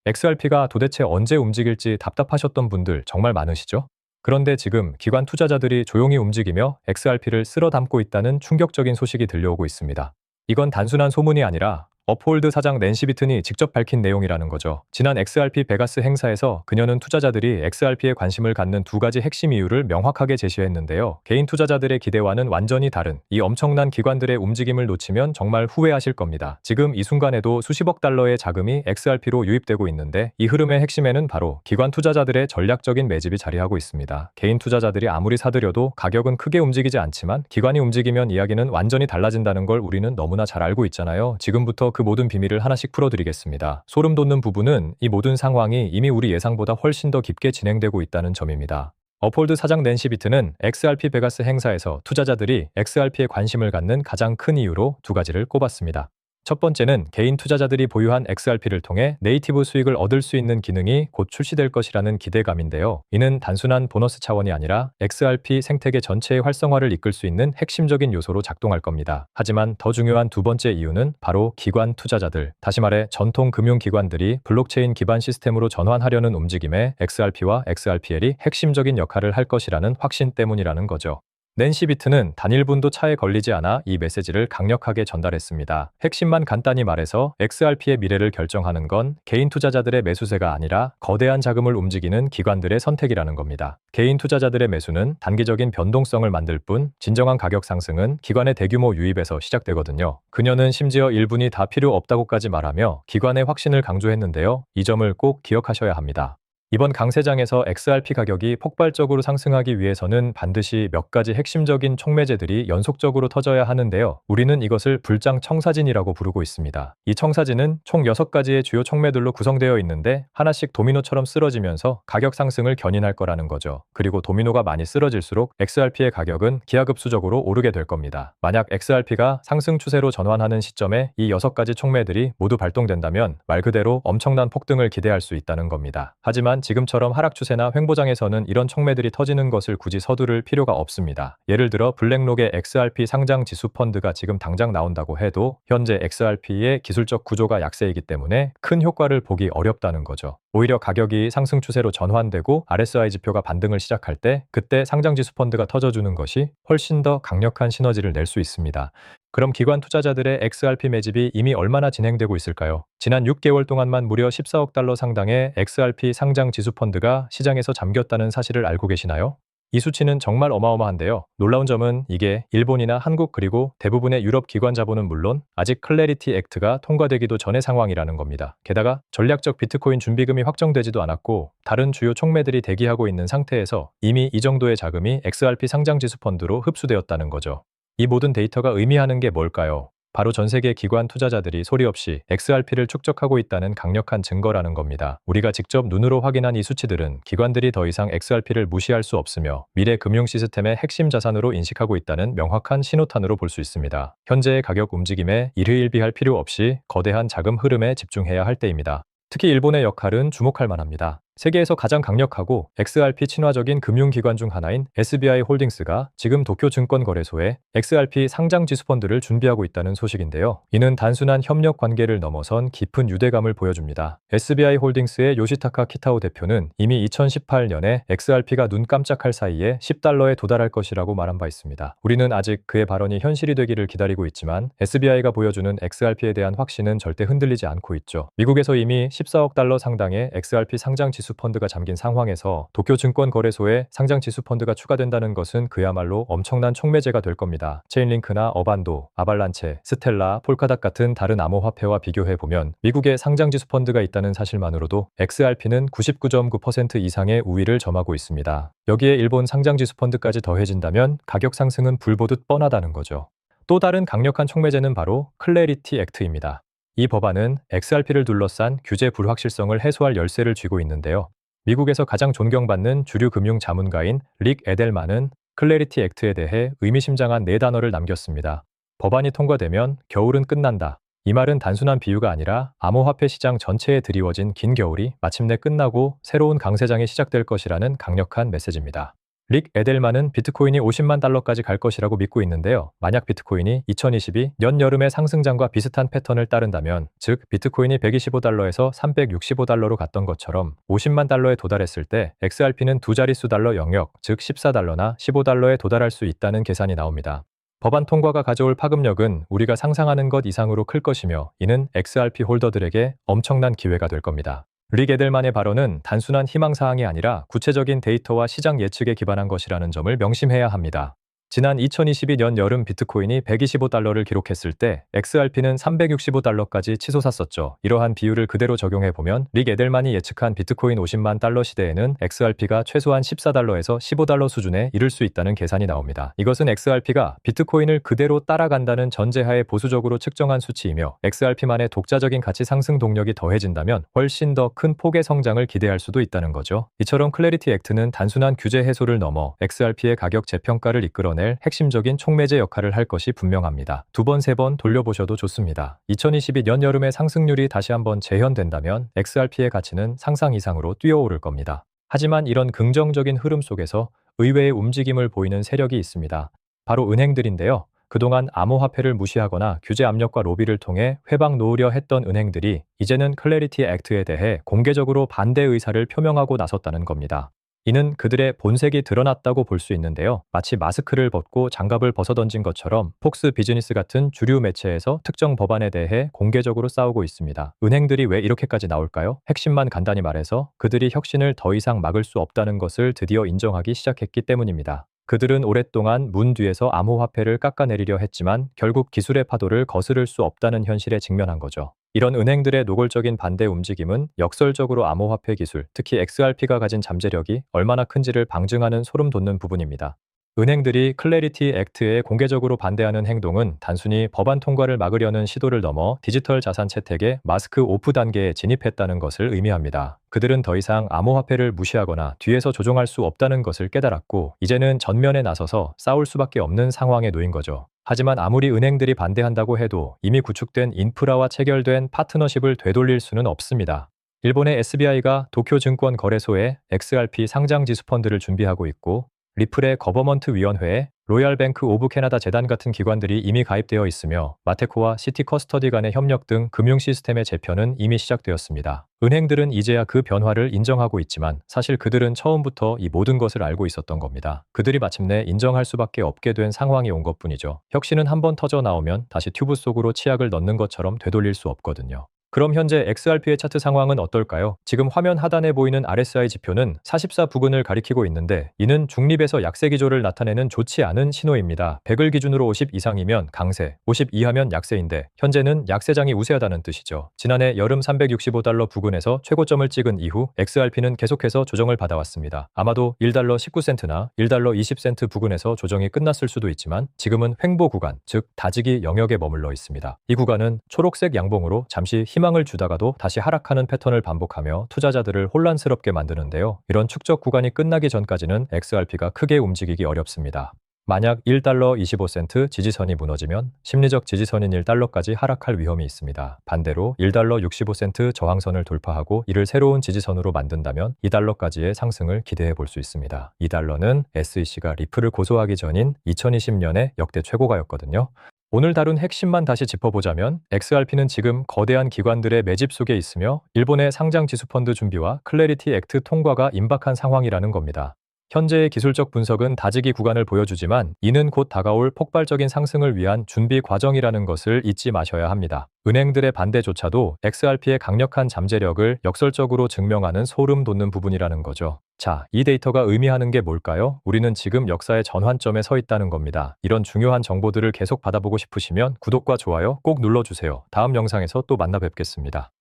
XRP가 도대체 언제 움직일지 답답하셨던 분들 정말 많으시죠? 그런데 지금 기관 투자자들이 조용히 움직이며 XRP를 쓸어 담고 있다는 충격적인 소식이 들려오고 있습니다. 이건 단순한 소문이 아니라 업홀드 사장 낸시 비튼이 직접 밝힌 내용이라는 거죠. 지난 XRP 베가스 행사에서 그녀는 투자자들이 XRP에 관심을 갖는 두 가지 핵심 이유를 명확하게 제시했는데요. 개인 투자자들의 기대와는 완전히 다른 이 엄청난 기관들의 움직임을 놓치면 정말 후회하실 겁니다. 지금 이 순간에도 수십억 달러의 자금이 XRP로 유입되고 있는데 이 흐름의 핵심에는 바로 기관 투자자들의 전략적인 매집이 자리하고 있습니다. 개인 투자자들이 아무리 사들여도 가격은 크게 움직이지 않지만 기관이 움직이면 이야기는 완전히 달라진다는 걸 우리는 너무나 잘 알고 있잖아요. 지금부터 그 모든 비밀을 하나씩 풀어드리겠습니다. 소름 돋는 부분은 이 모든 상황이 이미 우리 예상보다 훨씬 더 깊게 진행되고 있다는 점입니다. 업홀드 사장 낸시 비튼은 XRP 베가스 행사에서 투자자들이 XRP에 관심을 갖는 가장 큰 이유로 두 가지를 꼽았습니다. 첫 번째는 개인 투자자들이 보유한 XRP를 통해 네이티브 수익을 얻을 수 있는 기능이 곧 출시될 것이라는 기대감인데요. 이는 단순한 보너스 차원이 아니라 XRP 생태계 전체의 활성화를 이끌 수 있는 핵심적인 요소로 작동할 겁니다. 하지만 더 중요한 두 번째 이유는 바로 기관 투자자들, 다시 말해 전통 금융기관들이 블록체인 기반 시스템으로 전환하려는 움직임에 XRP와 XRPL이 핵심적인 역할을 할 것이라는 확신 때문이라는 거죠. 낸시 비튼은 단 1분도 차에 걸리지 않아 이 메시지를 강력하게 전달했습니다. 핵심만 간단히 말해서 XRP의 미래를 결정하는 건 개인 투자자들의 매수세가 아니라 거대한 자금을 움직이는 기관들의 선택이라는 겁니다. 개인 투자자들의 매수는 단기적인 변동성을 만들 뿐 진정한 가격 상승은 기관의 대규모 유입에서 시작되거든요. 그녀는 심지어 1분이 다 필요 없다고까지 말하며 기관의 확신을 강조했는데요. 이 점을 꼭 기억하셔야 합니다. 이번 강세장에서 XRP 가격이 폭발적으로 상승하기 위해서는 반드시 몇 가지 핵심적인 촉매제들이 연속적으로 터져야 하는데요. 우리는 이것을 불장 청사진이라고 부르고 있습니다. 이 청사진은 총 6가지의 주요 촉매들로 구성되어 있는데 하나씩 도미노처럼 쓰러지면서 가격 상승을 견인할 거라는 거죠. 그리고 도미노가 많이 쓰러질수록 XRP의 가격은 기하급수적으로 오르게 될 겁니다. 만약 XRP가 상승 추세로 전환하는 시점에 이 6가지 촉매들이 모두 발동된다면 말 그대로 엄청난 폭등을 기대할 수 있다는 겁니다. 하지만 지금처럼 하락 추세나 횡보장에서는 이런 촉매들이 터지는 것을 굳이 서두를 필요가 없습니다. 예를 들어 블랙록의 XRP 상장 지수 펀드가 지금 당장 나온다고 해도 현재 XRP의 기술적 구조가 약세이기 때문에 큰 효과를 보기 어렵다는 거죠. 오히려 가격이 상승 추세로 전환되고 RSI 지표가 반등을 시작할 때 그때 상장 지수 펀드가 터져주는 것이 훨씬 더 강력한 시너지를 낼 수 있습니다. 그럼 기관 투자자들의 XRP 매집이 이미 얼마나 진행되고 있을까요? 지난 6개월 동안만 무려 14억 달러 상당의 XRP 상장 지수 펀드가 시장에서 잠겼다는 사실을 알고 계시나요? 이 수치는 정말 어마어마한데요. 놀라운 점은 이게 일본이나 한국 그리고 대부분의 유럽 기관 자본은 물론 아직 클래리티 액트가 통과되기도 전의 상황이라는 겁니다. 게다가 전략적 비트코인 준비금이 확정되지도 않았고 다른 주요 촉매들이 대기하고 있는 상태에서 이미 이 정도의 자금이 XRP 상장 지수 펀드로 흡수되었다는 거죠. 이 모든 데이터가 의미하는 게 뭘까요? 바로 전 세계 기관 투자자들이 소리 없이 XRP를 축적하고 있다는 강력한 증거라는 겁니다. 우리가 직접 눈으로 확인한 이 수치들은 기관들이 더 이상 XRP를 무시할 수 없으며 미래 금융 시스템의 핵심 자산으로 인식하고 있다는 명확한 신호탄으로 볼 수 있습니다. 현재의 가격 움직임에 일희일비할 필요 없이 거대한 자금 흐름에 집중해야 할 때입니다. 특히 일본의 역할은 주목할 만합니다. 세계에서 가장 강력하고 XRP 친화적인 금융기관 중 하나인 SBI 홀딩스가 지금 도쿄증권거래소에 XRP 상장 지수펀드를 준비하고 있다는 소식인데요. 이는 단순한 협력 관계를 넘어선 깊은 유대감을 보여줍니다. SBI 홀딩스의 요시타카 키타오 대표는 이미 2018년에 XRP가 눈 깜짝할 사이에 10달러에 도달할 것이라고 말한 바 있습니다. 우리는 아직 그의 발언이 현실이 되기를 기다리고 있지만 SBI가 보여주는 XRP에 대한 확신은 절대 흔들리지 않고 있죠. 미국에서 이미 14억 달러 상당의 XRP 상장 지수 펀드가 잠긴 상황에서 도쿄증권거래소에 상장 지수 펀드가 추가된다는 것은 그야말로 엄청난 촉매제가 될 겁니다. 체인링크나 어반도, 아발란체, 스텔라, 폴카닷 같은 다른 암호화폐와 비교해보면 미국에 상장 지수 펀드가 있다는 사실만으로도 XRP는 99.9% 이상의 우위를 점하고 있습니다. 여기에 일본 상장 지수 펀드까지 더해진다면 가격 상승은 불보듯 뻔하다는 거죠. 또 다른 강력한 촉매제는 바로 클래리티 액트입니다. 이 법안은 XRP를 둘러싼 규제 불확실성을 해소할 열쇠를 쥐고 있는데요. 미국에서 가장 존경받는 주류 금융 자문가인 릭 에델만은 클래리티 액트에 대해 의미심장한 4단어를 남겼습니다. 법안이 통과되면 겨울은 끝난다. 이 말은 단순한 비유가 아니라 암호화폐 시장 전체에 드리워진 긴 겨울이 마침내 끝나고 새로운 강세장이 시작될 것이라는 강력한 메시지입니다. 릭 에델만은 비트코인이 50만 달러까지 갈 것이라고 믿고 있는데요. 만약 비트코인이 2022년 여름의 상승장과 비슷한 패턴을 따른다면, 즉 비트코인이 125달러에서 365달러로 갔던 것처럼 50만 달러에 도달했을 때 XRP는 두 자릿수 달러 영역, 즉 14달러나 15달러에 도달할 수 있다는 계산이 나옵니다. 법안 통과가 가져올 파급력은 우리가 상상하는 것 이상으로 클 것이며, 이는 XRP 홀더들에게 엄청난 기회가 될 겁니다. 릭 에델만의 발언은 단순한 희망사항이 아니라 구체적인 데이터와 시장 예측에 기반한 것이라는 점을 명심해야 합니다. 지난 2022년 여름 비트코인이 125달러를 기록했을 때 XRP는 365달러까지 치솟았었죠. 이러한 비율을 그대로 적용해보면 릭 에델만이 예측한 비트코인 50만 달러 시대에는 XRP가 최소한 14달러에서 15달러 수준에 이를 수 있다는 계산이 나옵니다. 이것은 XRP가 비트코인을 그대로 따라간다는 전제하에 보수적으로 측정한 수치이며, XRP만의 독자적인 가치 상승 동력이 더해진다면 훨씬 더 큰 폭의 성장을 기대할 수도 있다는 거죠. 이처럼 클래리티 액트는 단순한 규제 해소를 넘어 XRP의 가격 재평가를 이끌어낼 핵심적인 촉매제 역할을 할 것이 분명합니다. 두 번, 세 번 돌려보셔도 좋습니다. 2022년 여름의 상승률이 다시 한번 재현된다면 XRP의 가치는 상상 이상으로 뛰어오를 겁니다. 하지만 이런 긍정적인 흐름 속에서 의외의 움직임을 보이는 세력이 있습니다. 바로 은행들인데요. 그동안 암호화폐를 무시하거나 규제 압력과 로비를 통해 회방 놓으려 했던 은행들이 이제는 클래리티 액트에 대해 공개적으로 반대 의사를 표명하고 나섰다는 겁니다. 이는 그들의 본색이 드러났다고 볼 수 있는데요. 마치 마스크를 벗고 장갑을 벗어던진 것처럼 폭스 비즈니스 같은 주류 매체에서 특정 법안에 대해 공개적으로 싸우고 있습니다. 은행들이 왜 이렇게까지 나올까요? 핵심만 간단히 말해서 그들이 혁신을 더 이상 막을 수 없다는 것을 드디어 인정하기 시작했기 때문입니다. 그들은 오랫동안 문 뒤에서 암호화폐를 깎아내리려 했지만 결국 기술의 파도를 거스를 수 없다는 현실에 직면한 거죠. 이런 은행들의 노골적인 반대 움직임은 역설적으로 암호화폐 기술, 특히 XRP가 가진 잠재력이 얼마나 큰지를 방증하는 소름 돋는 부분입니다. 은행들이 클래리티 액트에 공개적으로 반대하는 행동은 단순히 법안 통과를 막으려는 시도를 넘어 디지털 자산 채택의 마스크 오프 단계에 진입했다는 것을 의미합니다. 그들은 더 이상 암호화폐를 무시하거나 뒤에서 조종할 수 없다는 것을 깨달았고, 이제는 전면에 나서서 싸울 수밖에 없는 상황에 놓인 거죠. 하지만 아무리 은행들이 반대한다고 해도 이미 구축된 인프라와 체결된 파트너십을 되돌릴 수는 없습니다. 일본의 SBI가 도쿄증권거래소에 XRP 상장 지수펀드를 준비하고 있고, 리플의 거버먼트 위원회에 로얄뱅크 오브 캐나다 재단 같은 기관들이 이미 가입되어 있으며, 마테코와 시티 커스터디 간의 협력 등 금융 시스템의 재편은 이미 시작되었습니다. 은행들은 이제야 그 변화를 인정하고 있지만 사실 그들은 처음부터 이 모든 것을 알고 있었던 겁니다. 그들이 마침내 인정할 수밖에 없게 된 상황이 온 것뿐이죠. 혁신은 한번 터져 나오면 다시 튜브 속으로 치약을 넣는 것처럼 되돌릴 수 없거든요. 그럼 현재 XRP의 차트 상황은 어떨까요? 지금 화면 하단에 보이는 RSI 지표는 44 부근을 가리키고 있는데, 이는 중립에서 약세 기조를 나타내는 좋지 않은 신호입니다. 100을 기준으로 50 이상이면 강세, 50 이하면 약세인데 현재는 약세장이 우세하다는 뜻이죠. 지난해 여름 365달러 부근에서 최고점을 찍은 이후 XRP는 계속해서 조정을 받아왔습니다. 아마도 1달러 19센트나 1달러 20센트 부근에서 조정이 끝났을 수도 있지만 지금은 횡보 구간, 즉 다지기 영역에 머물러 있습니다. 이 구간은 초록색 양봉으로 잠시 희망을 주다가도 다시 하락하는 패턴을 반복하며 투자자들을 혼란스럽게 만드는데요. 이런 축적 구간이 끝나기 전까지는 XRP가 크게 움직이기 어렵습니다. 만약 1달러 25센트 지지선이 무너지면 심리적 지지선인 1달러까지 하락할 위험이 있습니다. 반대로 1달러 65센트 저항선을 돌파하고 이를 새로운 지지선으로 만든다면 2달러까지의 상승을 기대해 볼 수 있습니다. 2달러는 SEC가 리플을 고소하기 전인 2020년의 역대 최고가였거든요. 오늘 다룬 핵심만 다시 짚어보자면 XRP는 지금 거대한 기관들의 매집 속에 있으며 일본의 상장 지수펀드 준비와 클래리티 액트 통과가 임박한 상황이라는 겁니다. 현재의 기술적 분석은 다지기 구간을 보여주지만 이는 곧 다가올 폭발적인 상승을 위한 준비 과정이라는 것을 잊지 마셔야 합니다. 은행들의 반대조차도 XRP의 강력한 잠재력을 역설적으로 증명하는 소름 돋는 부분이라는 거죠. 자, 이 데이터가 의미하는 게 뭘까요? 우리는 지금 역사의 전환점에 서 있다는 겁니다. 이런 중요한 정보들을 계속 받아보고 싶으시면 구독과 좋아요 꼭 눌러주세요. 다음 영상에서 또 만나 뵙겠습니다.